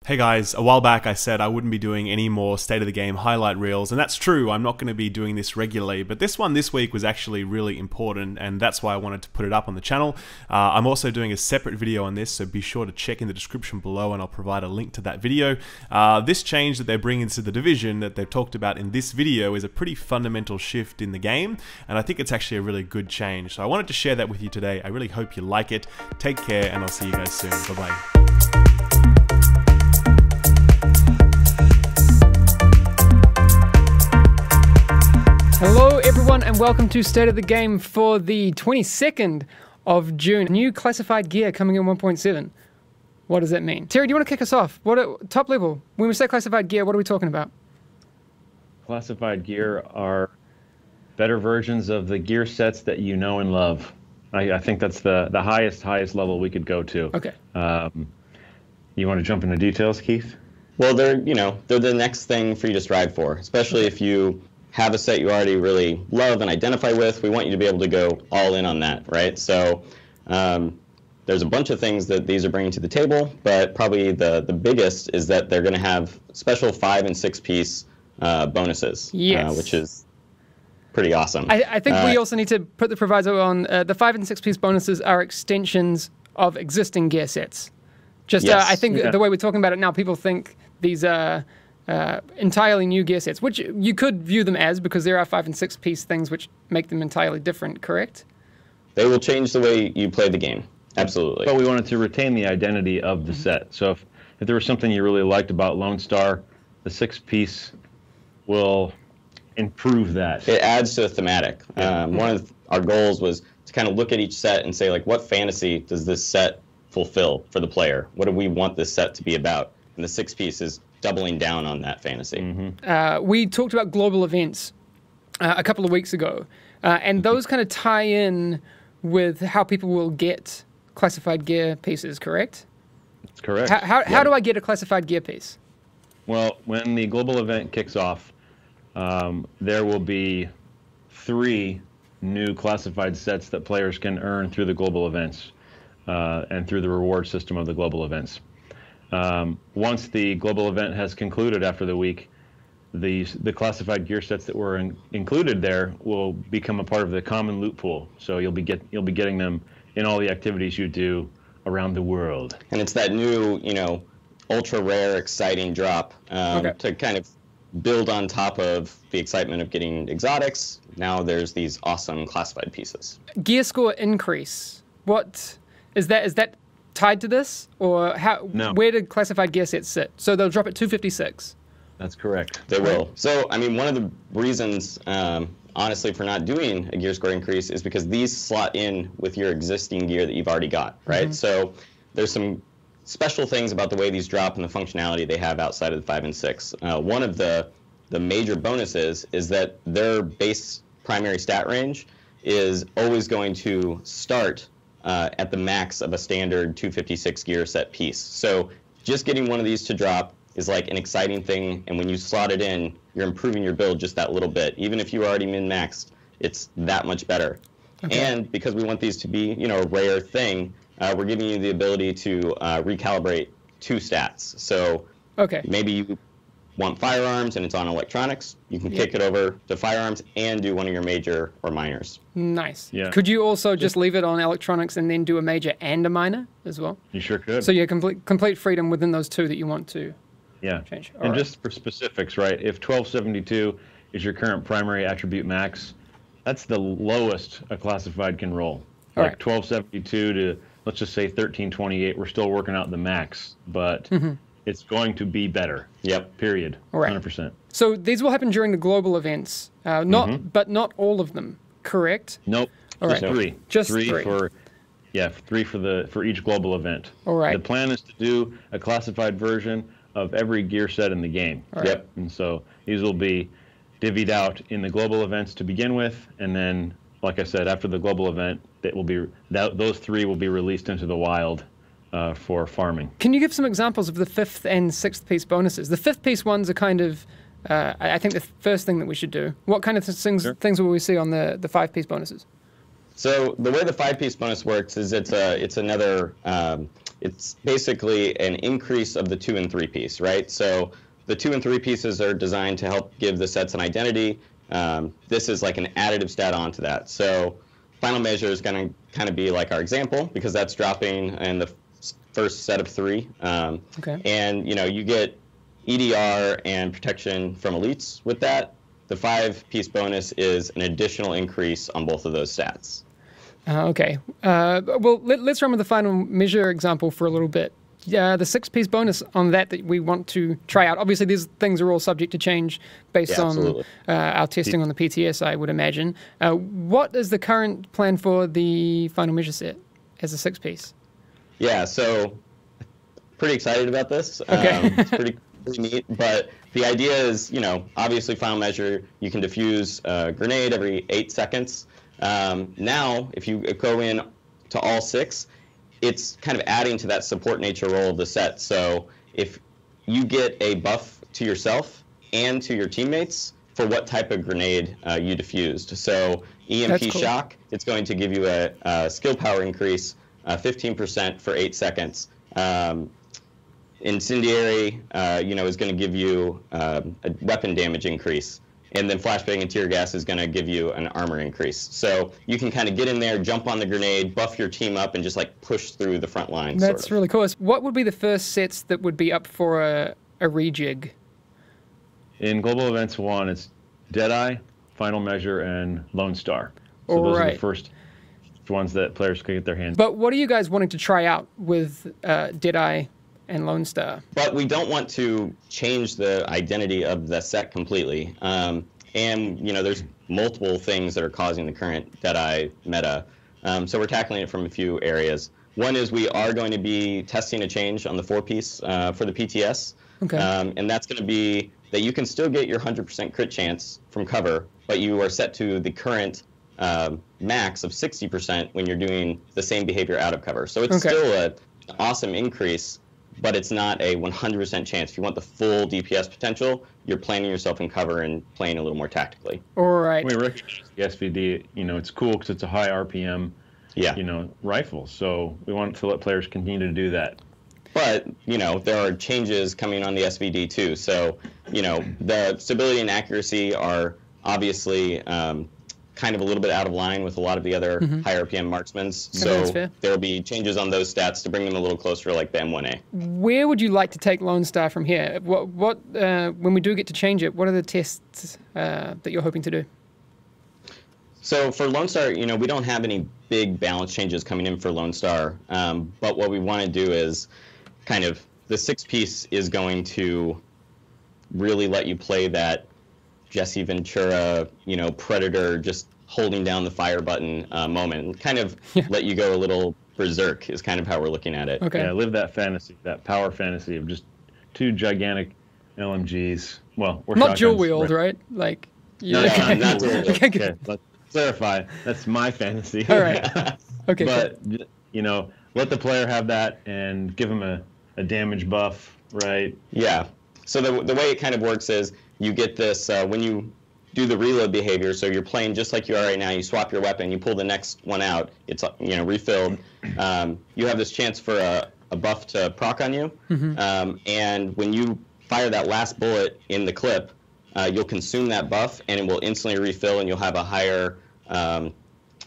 Hey guys, a while back I said I wouldn't be doing any more State of the Game highlight reels, and that's true, I'm not going to be doing this regularly, but this one this week was actually really important, and that's why I wanted to put it up on the channel. I'm also doing a separate video on this, so be sure to check in the description below and I'll provide a link to that video. This change that they're bringing to the division that they've talked about in this video is a pretty fundamental shift in the game, and I think it's actually a really good change. So I wanted to share that with you today. I really hope you like it. Take care, and I'll see you guys soon. Bye-bye. Hello everyone and welcome to State of the Game for the 22nd of June. New classified gear coming in 1.7. What does that mean? Terry, do you want to kick us off? Top level, when we say classified gear, what are we talking about? Classified gear are better versions of the gear sets that you know and love. I think that's the highest level we could go to. Okay. You want to jump into details, Keith? Well, they're the next thing for you to strive for, especially if you have a set you already really love and identify with. We want you to be able to go all in on that, right? So there's a bunch of things that these are bringing to the table, but probably the biggest is that they're going to have special 5- and 6-piece bonuses, yes. Which is pretty awesome. I think we also need to put the proviso on the 5- and 6-piece bonuses are extensions of existing gear sets. Just yes. I think the way we're talking about it now, people think these are entirely new gear sets, which you could view them as, because there are 5- and 6-piece things which make them entirely different, correct? They will change the way you play the game, absolutely. But we wanted to retain the identity of the set. So if there was something you really liked about Lone Star, the 6-piece will improve that. It adds to the thematic. One of our goals was to kind of look at each set and say, like, what fantasy does this set fulfill for the player? What do we want this set to be about? And the 6-piece is doubling down on that fantasy. Mm-hmm. We talked about global events a couple of weeks ago, and those kind of tie in with how people will get classified gear pieces, correct? That's correct. How do I get a classified gear piece? Well, when the global event kicks off, there will be 3 new classified sets that players can earn through the global events and through the reward system of the global events. Once the global event has concluded after the week, the classified gear sets that were included there will become a part of the common loot pool. So you'll be getting them in all the activities you do around the world. And it's that new, ultra rare, exciting drop to kind of build on top of the excitement of getting exotics. Now there's these awesome classified pieces. Gear score increase. What is that? Is that tied to this, or how? No. Where did classified gear sets sit? So they'll drop at 256. That's correct. They will. So I mean, one of the reasons, honestly, for not doing a gear score increase is because these slot in with your existing gear that you've already got, right? Mm-hmm. So there's some special things about the way these drop and the functionality they have outside of the 5 and 6. One of the major bonuses is that their base primary stat range is always going to start at the max of a standard 256 gear set piece. So just getting one of these to drop is like an exciting thing, and when you slot it in, you're improving your build just that little bit. Even if you were already min-maxed, it's that much better. Okay. And because we want these to be, a rare thing, we're giving you the ability to recalibrate 2 stats. So maybe you want firearms and it's on electronics, you can kick it over to firearms and do one of your major or minors. Nice. Yeah. Could you also just leave it on electronics and then do a major and a minor as well? You sure could. So you have complete freedom within those 2 that you want to change. And just for specifics, right, if 1272 is your current primary attribute max, that's the lowest a classified can roll. Like 1272 to, let's just say 1328, we're still working out the max, but it's going to be better. Yep. Period. All right. 100%. So these will happen during the global events, but not all of them, correct? Nope. All just right. 3. Just 3 3. for each global event. All right. The plan is to do a classified version of every gear set in the game. All right. Yep. And so these will be divvied out in the global events to begin with, and then, like I said, after the global event, those 3 will be released into the wild for farming. Can you give some examples of the 5th and 6th piece bonuses? The 5th piece ones are kind of, I think, the first thing that we should do. What kind of things will we see on the 5-piece bonuses? So the way the 5-piece bonus works is it's another it's basically an increase of the 2 and 3 piece, right? So the 2 and 3 pieces are designed to help give the sets an identity. This is like an additive stat onto that. So final measure is going to kind of be like our example, because that's dropping in the first set of 3. Okay. And you get EDR and protection from elites with that. The 5-piece bonus is an additional increase on both of those stats. Okay. Well, let's run with the final measure example for a little bit. The 6-piece bonus on that we want to try out. Obviously, these things are all subject to change based on our testing on the PTS, I would imagine. What is the current plan for the final measure set as a 6-piece? Yeah, so pretty excited about this. Okay. It's pretty neat, but the idea is, obviously final measure, you can defuse a grenade every 8 seconds. Now, if you go in to all 6, it's kind of adding to that support nature role of the set. So if you get a buff to yourself and to your teammates for what type of grenade you defused. So EMP shock, it's going to give you a skill power increase, 15% for 8 seconds. Incendiary, is going to give you a weapon damage increase. And then flashbang and tear gas is going to give you an armor increase. So you can kind of get in there, jump on the grenade, buff your team up, and just like push through the front lines. That's really cool. What would be the first sets that would be up for a rejig? In Global Events 1, it's Deadeye, Final Measure, and Lone Star. So those are the first ones that players could get their hands on. But what are you guys wanting to try out with Deadeye and Lone Star? But we don't want to change the identity of the set completely. And there's multiple things that are causing the current Deadeye meta. So we're tackling it from a few areas. One is we are going to be testing a change on the 4-piece for the PTS. Okay. And that's going to be that you can still get your 100% crit chance from cover, but you are set to the current max of 60% when you're doing the same behavior out of cover. So it's still an awesome increase, but it's not a 100% chance. If you want the full DPS potential, you're planning yourself in cover and playing a little more tactically. All right. We recognize the SVD, it's cool because it's a high RPM, rifle. So we want to let players continue to do that. But, there are changes coming on the SVD too. So, the stability and accuracy are obviously kind of a little bit out of line with a lot of the other high RPM marksmen. So there will be changes on those stats to bring them a little closer like the M1A. Where would you like to take Lone Star from here? What when we do get to change it, what are the tests that you're hoping to do? So for Lone Star, we don't have any big balance changes coming in for Lone Star. But what we want to do is kind of the 6-piece is going to really let you play that Jesse Ventura, Predator, just holding down the fire button moment. Kind of let you go a little berserk is kind of how we're looking at it. Okay. Yeah, live that fantasy, that power fantasy of just 2 gigantic LMGs. Well, or not dual wheeled, right? Like, not dual wheeled. Okay, let's clarify. That's my fantasy. All right. Okay. But let the player have that and give them a damage buff, right? Yeah. So the way it kind of works is you get this when you do the reload behavior. So you're playing just like you are right now. You swap your weapon. You pull the next one out. It's refilled. You have this chance for a buff to proc on you. And when you fire that last bullet in the clip, you'll consume that buff, and it will instantly refill, and you'll have a higher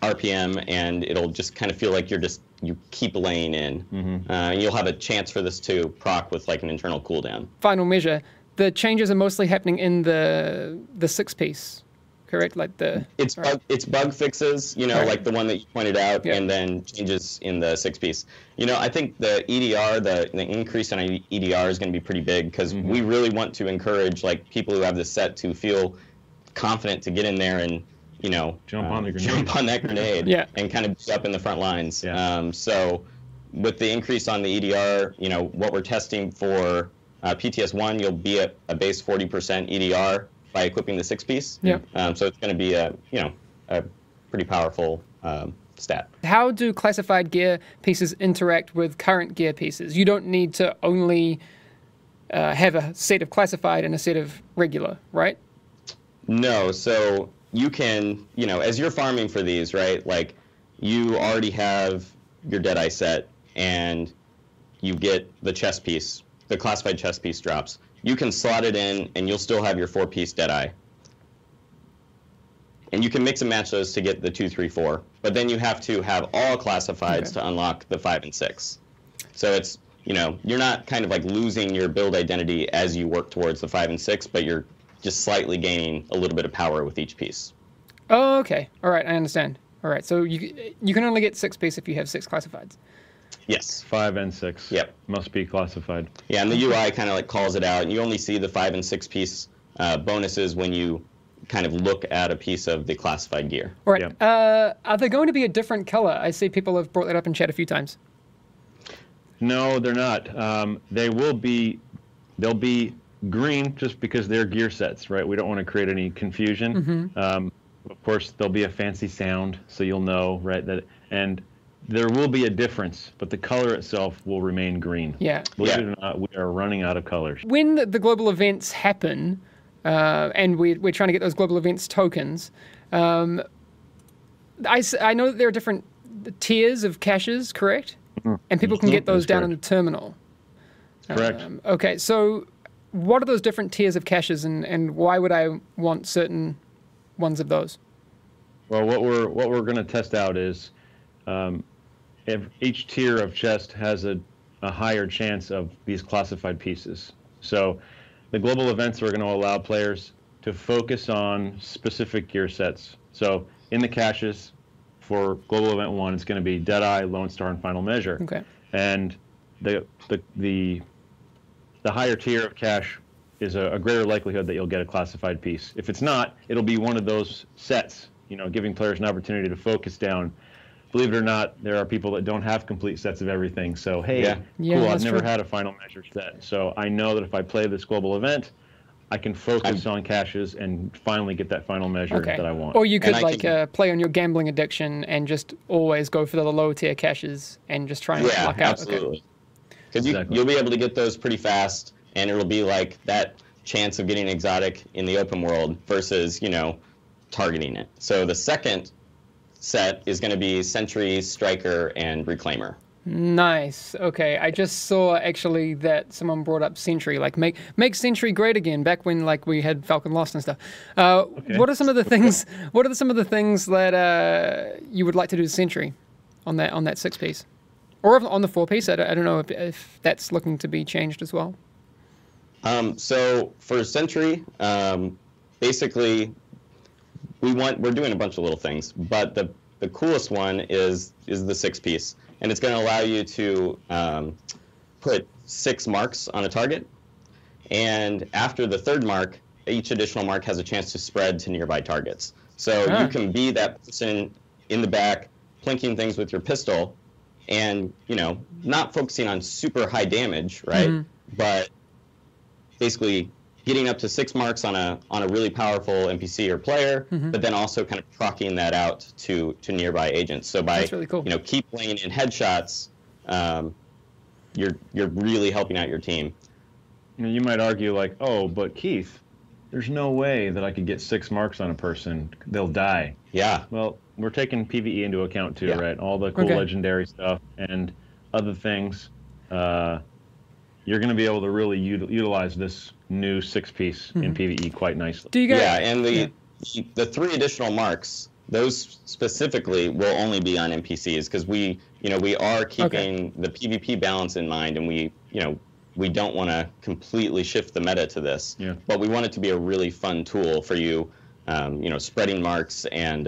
RPM, and it'll just kind of feel like you keep laying in. And you'll have a chance for this to proc with like an internal cooldown. Final measure. The changes are mostly happening in the 6-piece, correct? Like it's bug fixes, like the one that you pointed out, and then changes in the 6-piece. I think the EDR, the increase in EDR is going to be pretty big because we really want to encourage like people who have this set to feel confident to get in there and jump on that grenade, and kind of be up in the front lines. So with the increase on the EDR, what we're testing for PTS1, you'll be at a base 40% EDR by equipping the 6-piece. So it's going to be a pretty powerful stat. How do classified gear pieces interact with current gear pieces? You don't need to only have a set of classified and a set of regular, right? No. So you can, as you're farming for these, right? Like you already have your Deadeye set, and you get the chest piece, the classified chest piece drops. You can slot it in, and you'll still have your 4-piece Deadeye. And you can mix and match those to get the 2, 3, 4. But then you have to have all classifieds to unlock the 5 and 6. So it's, you know, you're not kind of like losing your build identity as you work towards the 5 and 6, but you're just slightly gaining a little bit of power with each piece. Oh, okay. All right, I understand. All right, so you can only get 6-piece if you have 6 classifieds. Yes. 5 and 6. Yep. Must be classified. Yeah, and the UI kind of like calls it out. You only see the 5 and 6-piece bonuses when you kind of look at a piece of the classified gear. All right. Are they going to be a different color? I see people have brought that up in chat a few times. No, they're not. They'll be green just because they're gear sets, right? We don't want to create any confusion. Of course, there'll be a fancy sound, so you'll know, right? And there will be a difference, but the color itself will remain green. Yeah. Believe it or not, we are running out of colors. When the global events happen, and we're trying to get those global events tokens, I know that there are different tiers of caches, correct? And people can get those down in the terminal. Correct. Okay, so what are those different tiers of caches, and why would I want certain ones of those? Well, what we're going to test out is if each tier of chest has a higher chance of these classified pieces. So the global events are going to allow players to focus on specific gear sets. So in the caches for global event 1, it's going to be Deadeye, Lone Star, and Final Measure. Okay. And the higher tier of cache is a greater likelihood that you'll get a classified piece. If it's not, it'll be one of those sets, you know, giving players an opportunity to focus down. Believe it or not, there are people that don't have complete sets of everything. So, hey, cool, I've never had a Final Measure set. So I know that if I play this global event, I can focus on caches and finally get that Final Measure that I want. Or you could play on your gambling addiction and just always go for the low tier caches and just try and luck out. Absolutely. Because you'll be able to get those pretty fast, and it'll be like that chance of getting exotic in the open world versus, you know, targeting it. So the second set is going to be Sentry, Striker, and Reclaimer. Nice. Okay, I just saw actually that someone brought up Sentry, like make Sentry great again. Back when like we had Falcon Lost and stuff. What are some of the things? What are some of the things that you would like to do to Sentry on that 6-piece, or on the 4-piece? I don't know if that's looking to be changed as well. So for Sentry, basically, we're doing a bunch of little things, but the coolest one is the 6-piece, and it's going to allow you to put 6 marks on a target, and after the 3rd mark, each additional mark has a chance to spread to nearby targets. So you can be that person in the back, plinking things with your pistol, and, you know, not focusing on super high damage, right? But basically getting up to 6 marks on a really powerful NPC or player, but then also kind of procking that out to nearby agents. So by really cool. you know, keep laying in headshots, you're really helping out your team. You might argue like, oh, but Keith, there's no way that I could get 6 marks on a person. They'll die. Yeah. Well, we're taking PvE into account too, right? All the cool legendary stuff and other things. You're going to be able to really utilize this new 6-piece in PvE quite nicely. Do you guys? Yeah, and the 3 additional marks, those specifically will only be on NPCs because we are keeping the PvP balance in mind, and we don't want to completely shift the meta to this. Yeah. But we want it to be a really fun tool for you, spreading marks and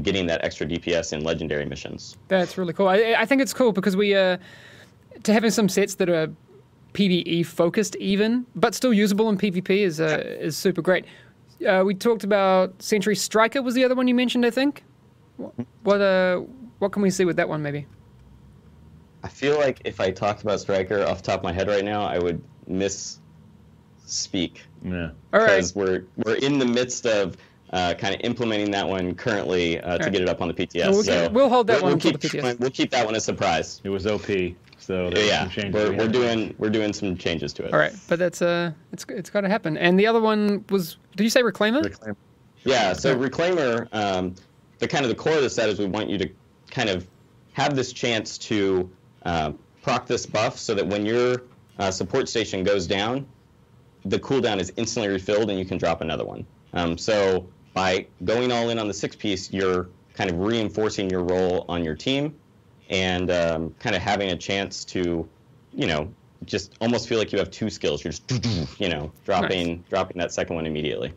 getting that extra DPS in legendary missions. That's really cool. I think it's cool because we to having some sets that are PvE focused even, but still usable in PvP is super great. We talked about Sentry. Striker was the other one you mentioned, I think. What can we see with that one maybe? I feel like if I talked about Striker off the top of my head right now, I would misspeak. Yeah. All right. Because we're in the midst of kind of implementing that one currently to get it up on the PTS. We'll hold that one until the PTS. We'll keep that one a surprise. It was OP. So some changes we're doing some changes to it. All right, but that's it's got to happen. And the other one was, did you say Reclaimer? Reclaimer. Yeah. So Reclaimer, the core of the set is we want you to kind of have this chance to proc this buff so that when your support station goes down, the cooldown is instantly refilled and you can drop another one. So by going all in on the 6-piece, you're kind of reinforcing your role on your team and kind of having a chance to, you know, just almost feel like you have 2 skills. You're just, you know, dropping that second one immediately.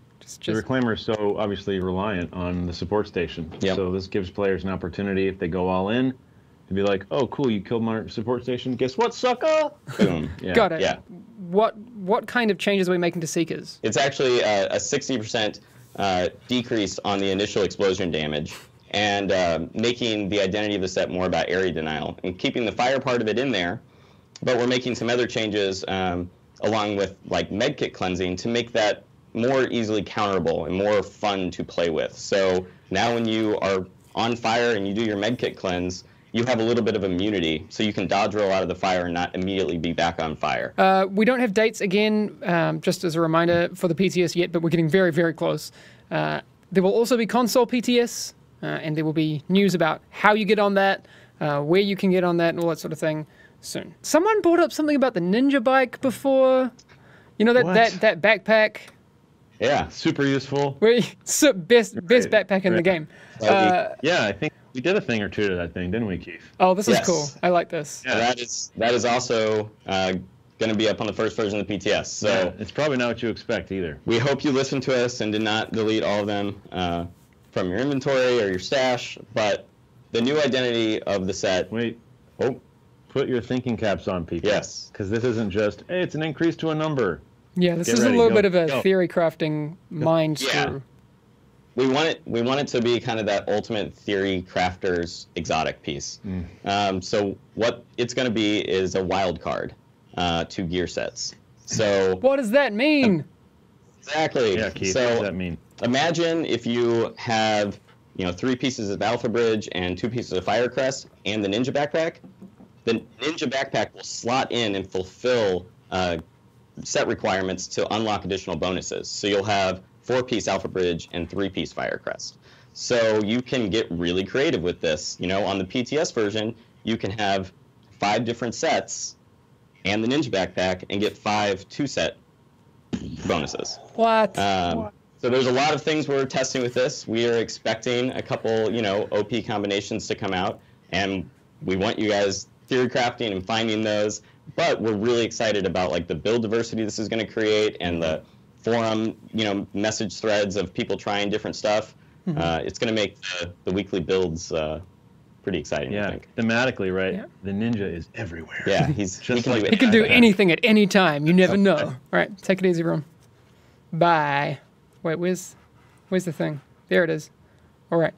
The Reclaimer is so obviously reliant on the support station. Yep. So this gives players an opportunity, if they go all in, to be like, oh, cool, you killed my support station. Guess what, sucker? Boom. Yeah. Got it. Yeah. What kind of changes are we making to Seekers? It's actually a 60% decrease on the initial explosion damage, and making the identity of the set more about area denial and keeping the fire part of it in there. But we're making some other changes along with like medkit cleansing to make that more easily counterable and more fun to play with. So now when you are on fire and you do your medkit cleanse, you have a little bit of immunity, so you can dodge roll out of the fire and not immediately be back on fire. We don't have dates again, just as a reminder, for the PTS yet, but we're getting very, very close. There will also be console PTS, and there will be news about how you get on that, where you can get on that, and all that sort of thing soon. Someone brought up something about the NinjaBike before. You know, that backpack? Yeah. Super useful. Best backpack in the game. Yeah, I think we did a thing or two to that thing, didn't we, Keith? Oh, this is Yes. cool. I like this. Yeah. That is also going to be up on the first version of the PTS. So Yeah, it's probably not what you expect either. we hope you listened to us and did not delete all of them from your inventory or your stash. But the new identity of the set. Wait. Oh, Put your thinking caps on, people. yes. Because this isn't just, hey, it's an increase to a number. Yeah, this Get is ready, a little go, bit of a go. theory crafting mind Yeah. screw. We want it to be kind of that ultimate theory crafter's exotic piece. So what it's going to be is a wild card to gear sets. So What does that mean? exactly. Yeah, Keith, so what does that mean? imagine if you have 3 pieces of Alpha Bridge and 2 pieces of Fire Crest and the Ninja Backpack. The Ninja Backpack will slot in and fulfill set requirements to unlock additional bonuses. So you'll have 4-piece Alpha Bridge and 3-piece Fire Crest. So you can get really creative with this. You know, on the PTS version, you can have 5 different sets and the Ninja Backpack and get 5 2-set bonuses. What? So there's a lot of things we're testing with this. We are expecting a couple, OP combinations to come out, and we want you guys theory crafting and finding those. But we're really excited about like the build diversity this is going to create and the forum, message threads of people trying different stuff. It's going to make the weekly builds pretty exciting. I Yeah, think. thematically, right? Yeah. The ninja is everywhere. Yeah, he He can do anything at any time. You never know. All right, take it easy, everyone. Bye. Wait, where's the thing? There it is. All right.